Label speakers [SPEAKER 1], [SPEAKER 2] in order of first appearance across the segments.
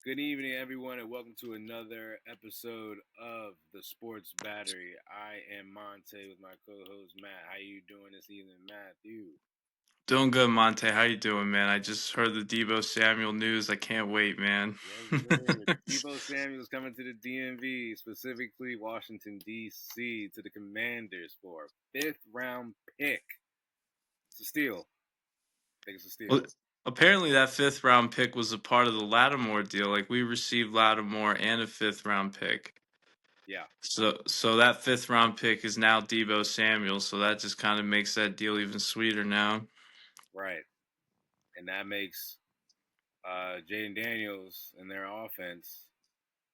[SPEAKER 1] Good evening, everyone, and welcome to another episode of the Sports Battery. I am Monte with my co-host Matt. How you doing this evening, Matthew?
[SPEAKER 2] Doing good, Monte. How you doing, man? I just heard the Debo Samuel news. I can't wait, man.
[SPEAKER 1] Yes, sir. Debo Samuel's coming to the DMV, specifically Washington D.C., to the Commanders for a fifth-round pick. It's a steal. I think it's a
[SPEAKER 2] Well,
[SPEAKER 1] steal.
[SPEAKER 2] apparently that fifth round pick was a part of the Lattimore deal. Like we received Lattimore and a fifth round pick.
[SPEAKER 1] Yeah,
[SPEAKER 2] So that fifth round pick is now Debo Samuel. So that just kind of makes that deal even sweeter now.
[SPEAKER 1] right. And that makes Jaden Daniels and their offense,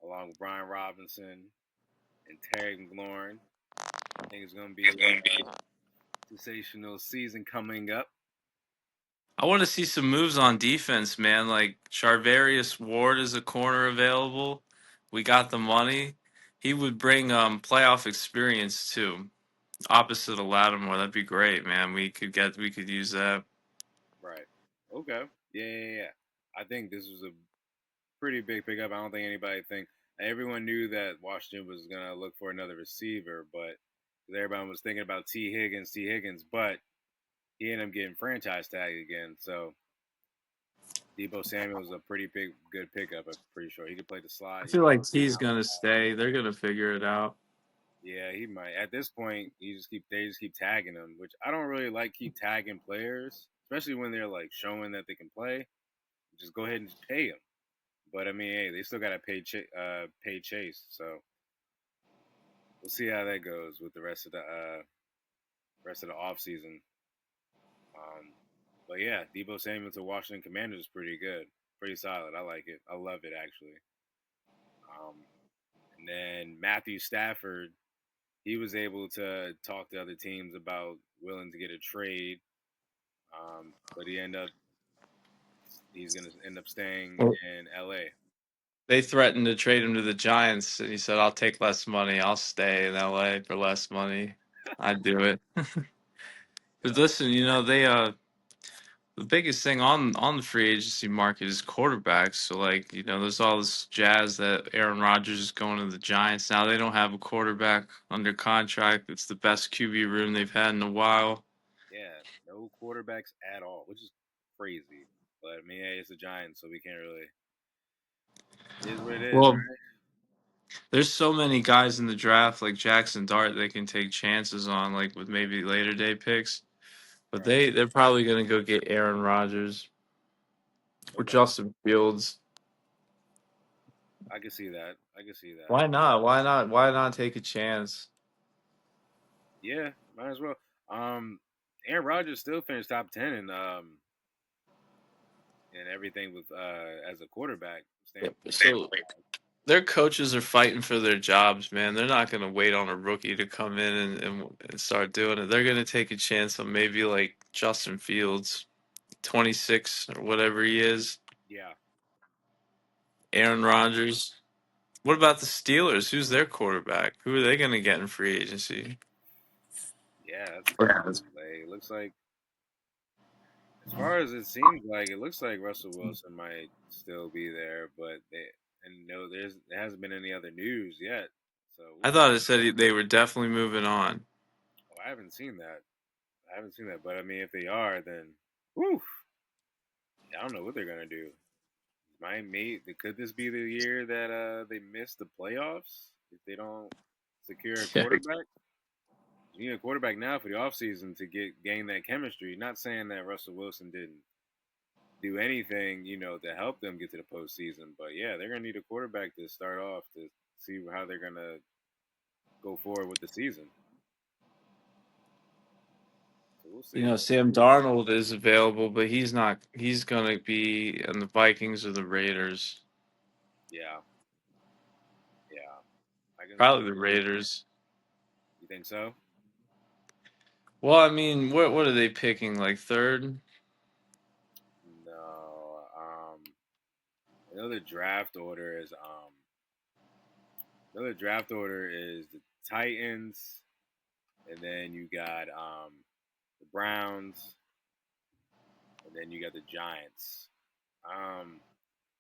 [SPEAKER 1] along with Brian Robinson and Terry McLaurin. I think it's going to be a sensational season coming up.
[SPEAKER 2] I want to see some moves on defense, man. Like Charvarius Ward is a corner available. We got the money. He would bring playoff experience too. Opposite of Lattimore, that'd be great, man. We could use that.
[SPEAKER 1] Right. Okay. Yeah. I think this was a pretty big pickup. I don't think anybody think everyone knew that Washington was gonna look for another receiver, but everybody was thinking about T. Higgins, but he ended up getting franchise tag again. So Debo Samuel was a pretty big, good pickup. I'm pretty sure he could play the
[SPEAKER 2] I
[SPEAKER 1] slot. He
[SPEAKER 2] feel
[SPEAKER 1] could
[SPEAKER 2] like
[SPEAKER 1] play
[SPEAKER 2] T's gonna
[SPEAKER 1] outside.
[SPEAKER 2] stay. They're gonna figure it out.
[SPEAKER 1] Yeah, he might. At this point, they just keep tagging him, which I don't really like. Keep tagging players, especially when they're like showing that they can play. Just go ahead and just pay them. But I mean, hey, they still got to pay Chase. So we'll see how that goes with the rest of the off season. But yeah, Debo Samuel to Washington Commanders is pretty good, pretty solid. I like it. I love it actually. Um, and then Matthew Stafford, he was able to talk to other teams about willing to get a trade, but he's gonna end up staying
[SPEAKER 2] Well,
[SPEAKER 1] in L.A.
[SPEAKER 2] they threatened to trade him to the Giants, and he said, "I'll take less money. I'll stay in LA for less money. I'd do it." But
[SPEAKER 1] Yeah,
[SPEAKER 2] listen, the biggest thing on the free agency market is quarterbacks. So like, there's all this jazz that Aaron Rodgers is going to the Giants. Now they don't have a quarterback under contract. It's the best QB room they've had in a while.
[SPEAKER 1] yeah, no quarterbacks at all, which is crazy. But I mean, hey, it's the Giants, so we can't really. It is what it is,
[SPEAKER 2] Well,
[SPEAKER 1] right?
[SPEAKER 2] there's so many guys in the draft like Jackson Dart they can take chances on, like with maybe later day picks. But
[SPEAKER 1] Right.
[SPEAKER 2] they're probably gonna go get Aaron Rodgers or
[SPEAKER 1] Okay.
[SPEAKER 2] Justin Fields.
[SPEAKER 1] I can see that. I can see that.
[SPEAKER 2] Why not? Why not? Why not take a chance?
[SPEAKER 1] Yeah, might as well. Aaron Rodgers still finished top 10 and everything with as a quarterback standpoint.
[SPEAKER 2] So their coaches are fighting for their jobs, man. They're not gonna wait on a rookie to come in and start doing it. They're gonna take a chance on maybe like Justin Fields, 26 or whatever he is,
[SPEAKER 1] Yeah.
[SPEAKER 2] Aaron Rodgers. What about the Steelers? Who's their quarterback? Who are they going to get in free agency?
[SPEAKER 1] Yeah, that's
[SPEAKER 2] Yeah,
[SPEAKER 1] tough. Like, it looks like as far as it seems like it looks like Russell Wilson might still be there, but no there hasn't been any other news yet. So we'll
[SPEAKER 2] I
[SPEAKER 1] see.
[SPEAKER 2] thought it said they were definitely moving on.
[SPEAKER 1] Oh, I haven't seen that. I haven't seen that, but I mean if they are then whew, I don't know what they're gonna do. Could this be the year that they miss the playoffs if they don't secure a
[SPEAKER 2] Yeah.
[SPEAKER 1] quarterback? You need a quarterback now for the offseason to gain that chemistry. Not saying that Russell Wilson didn't do anything, to help them get to the postseason, but yeah, they're gonna need a quarterback to start off to see how they're gonna go forward with the season. So we'll see.
[SPEAKER 2] Sam Darnold is available, but he's not. He's going to be in the Vikings or the Raiders.
[SPEAKER 1] Yeah, yeah. I can.
[SPEAKER 2] Probably the Raiders.
[SPEAKER 1] You think so?
[SPEAKER 2] Well, I mean, what are they picking? Like third?
[SPEAKER 1] No. Another draft order is Another draft order is the Titans, and then you got the Browns, and then you got the Giants. Um,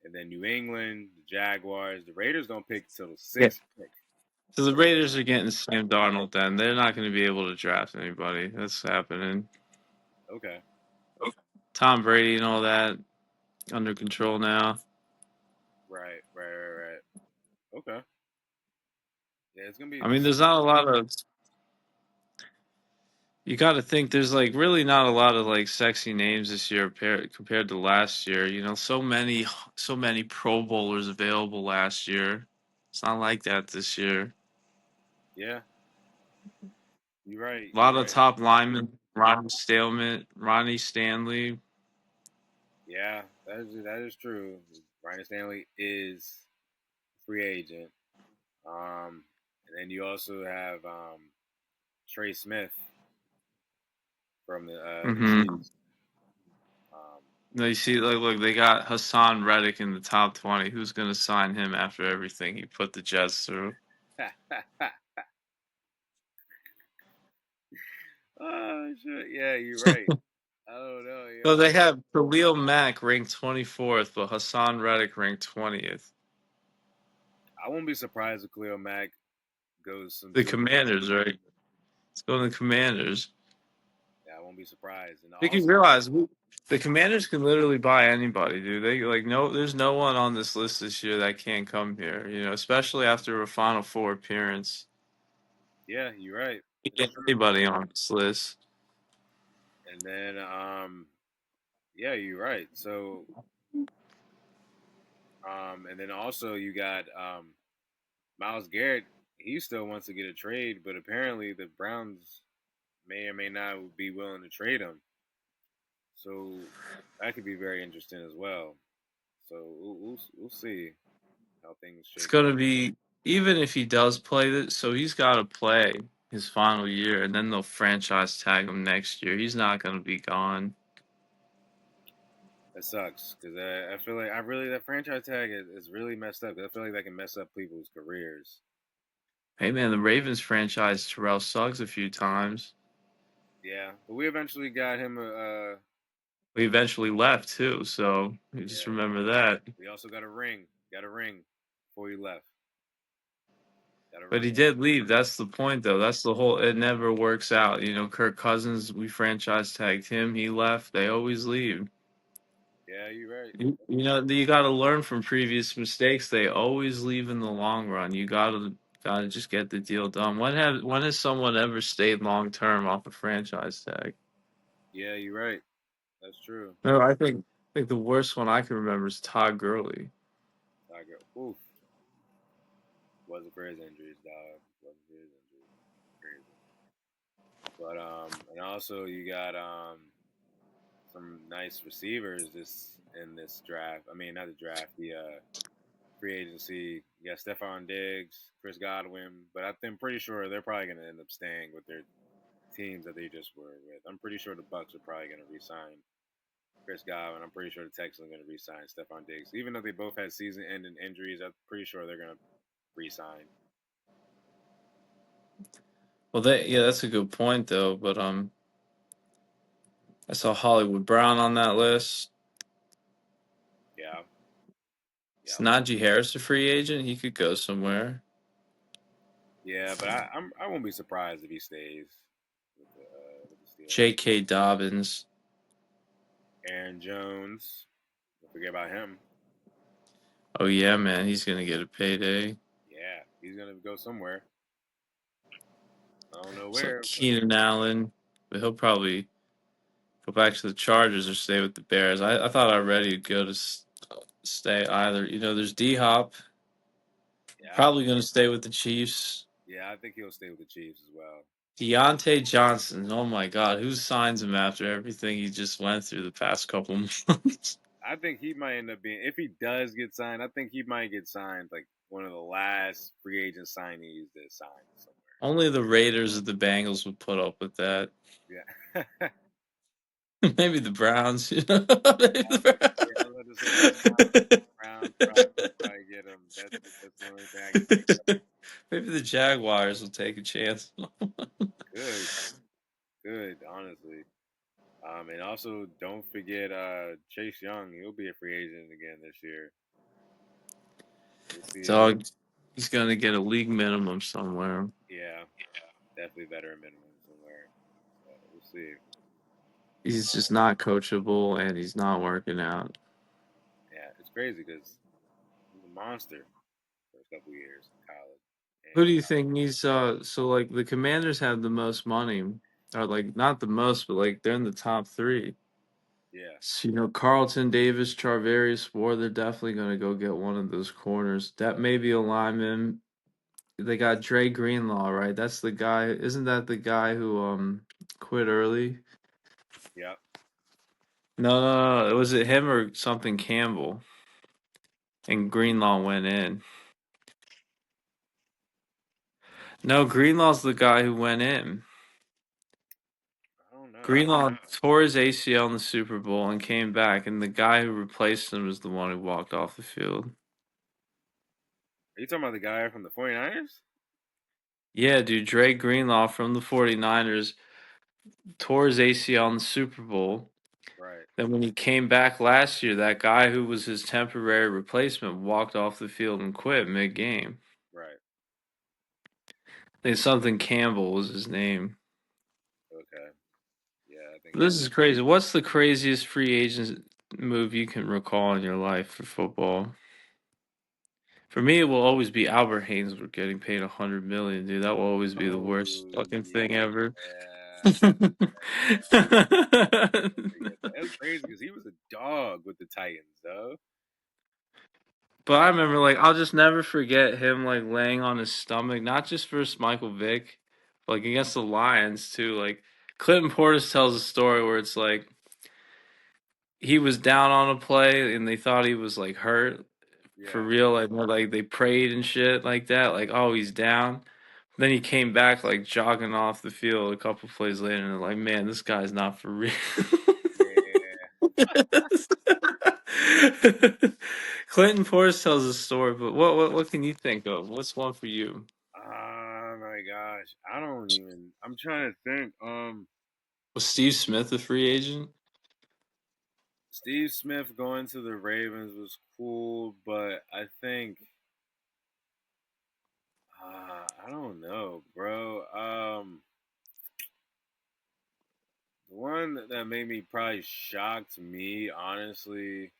[SPEAKER 1] and then New England, the Jaguars. The Raiders don't pick till the
[SPEAKER 2] Yeah.
[SPEAKER 1] sixth pick.
[SPEAKER 2] So the Raiders are getting Sam Darnold. Then they're not going to be able to draft anybody. That's happening.
[SPEAKER 1] Okay.
[SPEAKER 2] Tom Brady and all that under control now.
[SPEAKER 1] Right. Okay. Yeah, it's gonna be.
[SPEAKER 2] I mean,
[SPEAKER 1] This.
[SPEAKER 2] there's not a lot of. You got to think there's like really not a lot of like sexy names this year compared to last year. You know, so many Pro Bowlers available last year. It's not like that this year.
[SPEAKER 1] Yeah, you're right.
[SPEAKER 2] A
[SPEAKER 1] You're
[SPEAKER 2] lot of
[SPEAKER 1] right.
[SPEAKER 2] top linemen: Ronnie Stalement, Ronnie Stanley.
[SPEAKER 1] Yeah, that is true. Ryan Stanley is a free agent. And then you also have Trey Smith from the
[SPEAKER 2] Mm-hmm.
[SPEAKER 1] Chiefs. Um,
[SPEAKER 2] Now you see, like, look, they got Hassan Reddick in the top 20. Who's going to sign him after everything he put the Jets through?
[SPEAKER 1] oh shit! Yeah, you're right. I don't know,
[SPEAKER 2] So
[SPEAKER 1] yo.
[SPEAKER 2] they have Khalil Mack ranked 24th, but Hassan Reddick ranked 20th.
[SPEAKER 1] I won't be surprised if Khalil Mack goes some
[SPEAKER 2] The
[SPEAKER 1] to a.
[SPEAKER 2] Commanders, right? It's going to the Commanders.
[SPEAKER 1] Yeah, I won't be surprised. And
[SPEAKER 2] I think you
[SPEAKER 1] also,
[SPEAKER 2] realize the Commanders can literally buy anybody, dude. They like no, there's no one on this list this year that can't come here. You know, especially after a Final Four appearance.
[SPEAKER 1] yeah, you're right.
[SPEAKER 2] You
[SPEAKER 1] That's
[SPEAKER 2] get
[SPEAKER 1] true.
[SPEAKER 2] anybody on this list.
[SPEAKER 1] And then, yeah, you're right. So, and then also you got Miles Garrett. He still wants to get a trade, but apparently the Browns may or may not be willing to trade him. So that could be very interesting as well. So we'll see how things
[SPEAKER 2] It's
[SPEAKER 1] shake
[SPEAKER 2] going to
[SPEAKER 1] out.
[SPEAKER 2] be even if he does play this, so he's got to play his final year, and then they'll franchise tag him next year. He's not going to be gone.
[SPEAKER 1] That sucks because I feel like I really that franchise tag is really messed up. I feel like that can mess up people's careers.
[SPEAKER 2] Hey man, the Ravens franchise Terrell Suggs a few times.
[SPEAKER 1] Yeah, but we eventually got him a.
[SPEAKER 2] We eventually left too, so you just
[SPEAKER 1] Yeah,
[SPEAKER 2] remember that.
[SPEAKER 1] we also got a ring. Got a ring before he left. Got a
[SPEAKER 2] But he
[SPEAKER 1] ring.
[SPEAKER 2] did leave. That's the point, though. That's the whole. It never works out. You know, Kirk Cousins. We franchise tagged him. He left. They always leave.
[SPEAKER 1] Yeah, you're right.
[SPEAKER 2] You know, you got to learn from previous mistakes. They always leave in the long run. You gotta just get the deal done. When has someone ever stayed long term off a franchise tag?
[SPEAKER 1] Yeah, you're right. That's true.
[SPEAKER 2] No, I think the worst one I can remember is Todd Gurley.
[SPEAKER 1] Tiger. Oof. Wasn't for his injuries, dog. Wasn't for his injuries. Crazy. But and also you got some nice receivers this in this draft. I mean, not the draft, the free agency. You got Stephon Diggs, Chris Godwin, but I'm pretty sure they're probably going to end up staying with their teams that they just were with. I'm pretty sure the Bucks are probably going to re-sign Chris Godwin. I'm pretty sure the Texans are going to re-sign Stephon Diggs, even though they both had season-ending injuries. I'm pretty sure they're going to re-sign.
[SPEAKER 2] Well, yeah, that's a good point though. But I saw Hollywood Brown on that list.
[SPEAKER 1] Yeah,
[SPEAKER 2] Is
[SPEAKER 1] yeah,
[SPEAKER 2] Najee Harris a free agent? He could go somewhere.
[SPEAKER 1] yeah. But I won't be surprised if he stays with the Steelers.
[SPEAKER 2] J.K. Dobbins.
[SPEAKER 1] Aaron Jones, don't forget about him.
[SPEAKER 2] Oh yeah, man, he's gonna get a payday.
[SPEAKER 1] Yeah, he's gonna go somewhere. I don't know
[SPEAKER 2] So
[SPEAKER 1] where, but
[SPEAKER 2] Keenan Allen, but he'll probably go back to the Chargers or stay with the Bears. I thought already he'd go to stay either. You know, there's D Hop,
[SPEAKER 1] yeah,
[SPEAKER 2] probably gonna stay with the Chiefs.
[SPEAKER 1] yeah. I think he'll stay with the Chiefs as well.
[SPEAKER 2] Deontay Johnson. Oh my God, who signs him after everything he just went through the past couple months?
[SPEAKER 1] I think he might end up being, if he does get signed, I think he might get signed like one of the last free agent signees that signed somewhere.
[SPEAKER 2] Only the Raiders or the Bengals would put up with that.
[SPEAKER 1] Yeah,
[SPEAKER 2] Maybe the Browns. You know? Maybe
[SPEAKER 1] yeah, yeah. I was about to say the Browns probably get him. That's the only thing I can think of.
[SPEAKER 2] the Maybe the Jaguars will take a chance.
[SPEAKER 1] Good, good, honestly. And also don't forget Chase Young. He'll be a free agent again this year. We'll see if
[SPEAKER 2] So he's gonna get a league minimum somewhere.
[SPEAKER 1] yeah, definitely veteran minimum somewhere. So we'll see.
[SPEAKER 2] He's just not coachable and he's not working out.
[SPEAKER 1] Yeah, it's crazy because he's a monster first couple years in college.
[SPEAKER 2] Who
[SPEAKER 1] And
[SPEAKER 2] do you think needs so like the Commanders have the most money, or like not the most, but like they're in the top three.
[SPEAKER 1] yeah,
[SPEAKER 2] So, Carlton Davis, Charvarius Ward, they're definitely gonna go get one of those corners. That may be a lineman. They got Dre Greenlaw, right? That's the guy. Isn't that the guy who quit early?
[SPEAKER 1] yeah.
[SPEAKER 2] No. Was it him or something Campbell? And Greenlaw went in. No, Greenlaw's the guy who went in.
[SPEAKER 1] I don't know.
[SPEAKER 2] Greenlaw tore his ACL in the Super Bowl and came back, and the guy who replaced him was the one who walked off the field.
[SPEAKER 1] Are you talking about the guy from the 49ers?
[SPEAKER 2] Yeah, dude, Dre Greenlaw from the 49ers tore his ACL in the Super Bowl.
[SPEAKER 1] Right,
[SPEAKER 2] Then when he came back last year, that guy who was his temporary replacement walked off the field and quit mid-game.
[SPEAKER 1] right.
[SPEAKER 2] I think something Campbell was his name.
[SPEAKER 1] Okay. Yeah, I think
[SPEAKER 2] This is crazy. What's the craziest free agent move you can recall in your life for football? For me, it will always be Albert Haynesworth getting paid 100 million, dude. That will always be the worst
[SPEAKER 1] oh
[SPEAKER 2] fucking thing ever.
[SPEAKER 1] yeah. Don't forget that. That's crazy because he was a dog with the Titans, though.
[SPEAKER 2] But I remember, like, I'll just never forget him, like, laying on his stomach, not just versus Michael Vick, but, like, against the Lions, too. Like, Clinton Portis tells a story where it's like he was down on a play and they thought he was, like, hurt for
[SPEAKER 1] Yeah,
[SPEAKER 2] real. Like they prayed and shit like that. Like, oh, he's down. Then he came back, like, jogging off the field a couple plays later, and they're like, man, this guy's not for real.
[SPEAKER 1] yeah.
[SPEAKER 2] Clinton Portis tells a story, but what can you think of? What's one for you?
[SPEAKER 1] Oh my gosh, I don't even. I'm trying to think.
[SPEAKER 2] Was Steve Smith a free agent?
[SPEAKER 1] Steve Smith going to the Ravens was cool, but I think I don't know, bro. The one that made me probably shocked me, honestly,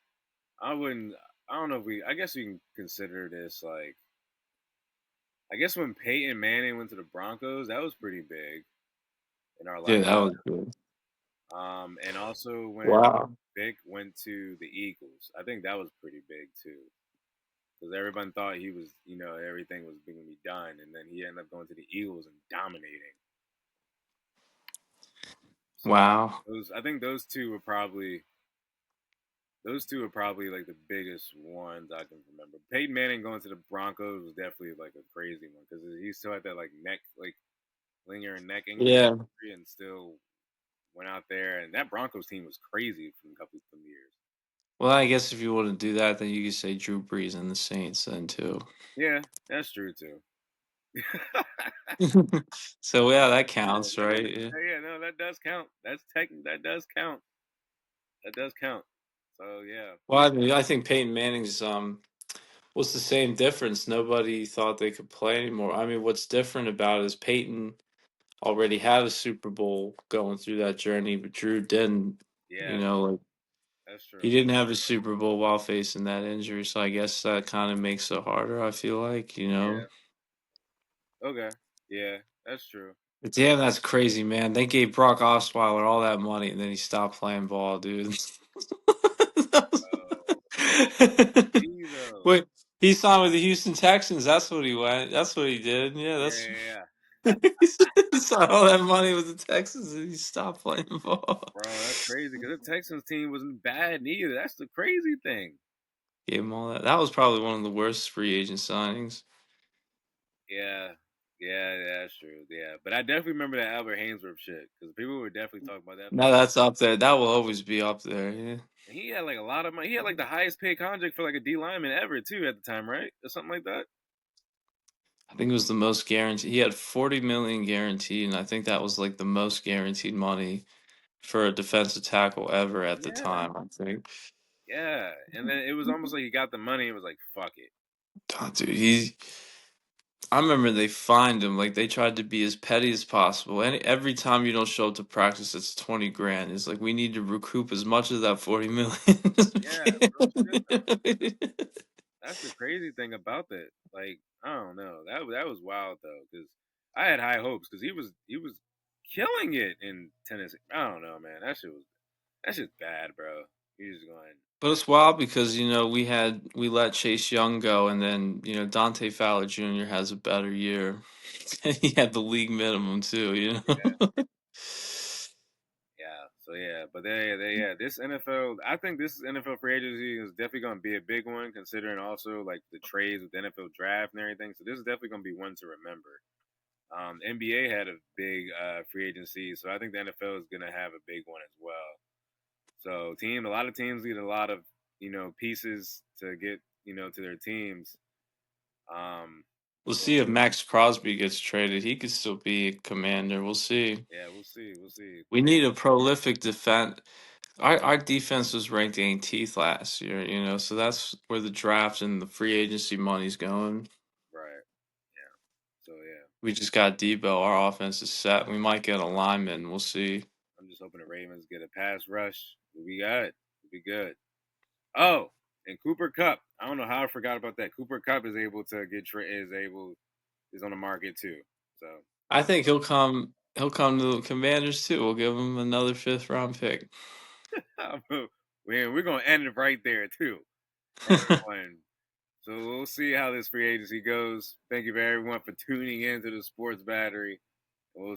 [SPEAKER 1] I wouldn't. I don't know if we. I guess we can consider this like. I guess when Peyton Manning went to the Broncos, that was pretty big in our
[SPEAKER 2] Yeah,
[SPEAKER 1] life.
[SPEAKER 2] that was good.
[SPEAKER 1] And also when
[SPEAKER 2] Wow.
[SPEAKER 1] Vic went to the Eagles, I think that was pretty big too, because everyone thought he was, everything was going to be done, and then he ended up going to the Eagles and dominating. So
[SPEAKER 2] Wow.
[SPEAKER 1] I think those two are probably like the biggest ones I can remember. Peyton Manning going to the Broncos was definitely like a crazy one because he still had that like neck, like lingering neck injury,
[SPEAKER 2] Yeah.
[SPEAKER 1] and still went out there. And that Broncos team was crazy for a couple of years.
[SPEAKER 2] Well, I guess if you want to do that, then you could say Drew Brees and the Saints then too.
[SPEAKER 1] Yeah, that's true too.
[SPEAKER 2] So yeah, that
[SPEAKER 1] Yeah,
[SPEAKER 2] counts, right? Yeah.
[SPEAKER 1] yeah, no, that does count. That does count. That does count. So yeah,
[SPEAKER 2] Well, I mean, I think Peyton Manning's what's the same difference? Nobody thought they could play anymore. I mean, what's different about it is Peyton already had a Super Bowl going through that journey, but Drew didn't.
[SPEAKER 1] yeah,
[SPEAKER 2] Like
[SPEAKER 1] that's
[SPEAKER 2] he
[SPEAKER 1] true.
[SPEAKER 2] didn't have a Super Bowl while facing that injury, so I guess that kind of makes it harder. I feel like.
[SPEAKER 1] Yeah. Okay. Yeah, that's true.
[SPEAKER 2] But damn, that's crazy, man. They gave Brock Osweiler all that money, and then he stopped playing ball, dude. That
[SPEAKER 1] Oh,
[SPEAKER 2] was-
[SPEAKER 1] me though.
[SPEAKER 2] Wait, he signed with the Houston Texans. That's what he went. That's what he did. Yeah,
[SPEAKER 1] Yeah,
[SPEAKER 2] that's
[SPEAKER 1] yeah, yeah.
[SPEAKER 2] he signed all that money with the Texans, and he stopped playing ball.
[SPEAKER 1] Bro, that's crazy because the Texans team wasn't bad neither. That's the crazy thing.
[SPEAKER 2] Gave him all that. That was probably one of the worst free agent signings.
[SPEAKER 1] Yeah, yeah, that's true. Yeah, but I definitely remember that Albert Hainsworth shit because people were definitely talking about that for
[SPEAKER 2] No, that's up there. That will always be up there. Yeah.
[SPEAKER 1] He had like a lot of money. He had like the highest paid contract for like a D lineman ever too at the time, right? Or something like that.
[SPEAKER 2] I think it was the most guaranteed. He had 40 million guaranteed, and I think that was like the most guaranteed money for a defensive tackle ever at the
[SPEAKER 1] Yeah,
[SPEAKER 2] time, I think.
[SPEAKER 1] yeah. And then it was almost like he got the money. It was like fuck it.
[SPEAKER 2] Oh, dude, I remember they fined him. Like they tried to be as petty as possible. And every time you don't show up to practice, it's 20 grand. It's like we need to recoup as much of that 40 million as we
[SPEAKER 1] Yeah, real shit though.
[SPEAKER 2] can.
[SPEAKER 1] That's the crazy thing about that. Like, I don't know. That was wild though, because I had high hopes because he was killing it in Tennessee. I don't know, man. That shit's bad, bro. He's just going.
[SPEAKER 2] But it's wild because we let Chase Young go, and then Dante Fowler Jr. has a better year. And he had the league minimum too.
[SPEAKER 1] Yeah, yeah. So yeah, but yeah. This NFL, I think this NFL free agency is definitely going to be a big one, considering also like the trades with the NFL draft and everything. So this is definitely going to be one to remember. The NBA had a big free agency, so I think the NFL is going to have a big one as well. So a lot of teams need a lot of pieces to get to their teams. Um,
[SPEAKER 2] We'll
[SPEAKER 1] so
[SPEAKER 2] see if Max Crosby gets traded. He could still be a commander. We'll see.
[SPEAKER 1] yeah, we'll see. We'll see.
[SPEAKER 2] We need a prolific defense. Our defense was ranked 18th last year, so that's where the draft and the free agency money's going.
[SPEAKER 1] Right. Yeah. So yeah,
[SPEAKER 2] We just got Debo. Our offense is set. We might get a lineman. We'll see.
[SPEAKER 1] I'm just hoping the Ravens get a pass rush. We'll be good. We'll be good. Oh, and Cooper Cup. I don't know how I forgot about that. Cooper Cup is able to get is on the market too. So
[SPEAKER 2] I think he'll come. He'll come to the Commanders too. We'll give him another fifth round pick.
[SPEAKER 1] we're gonna end it right there too. Round one. So we'll see how this free agency goes. Thank you for everyone for tuning in to the Sports Battery. We'll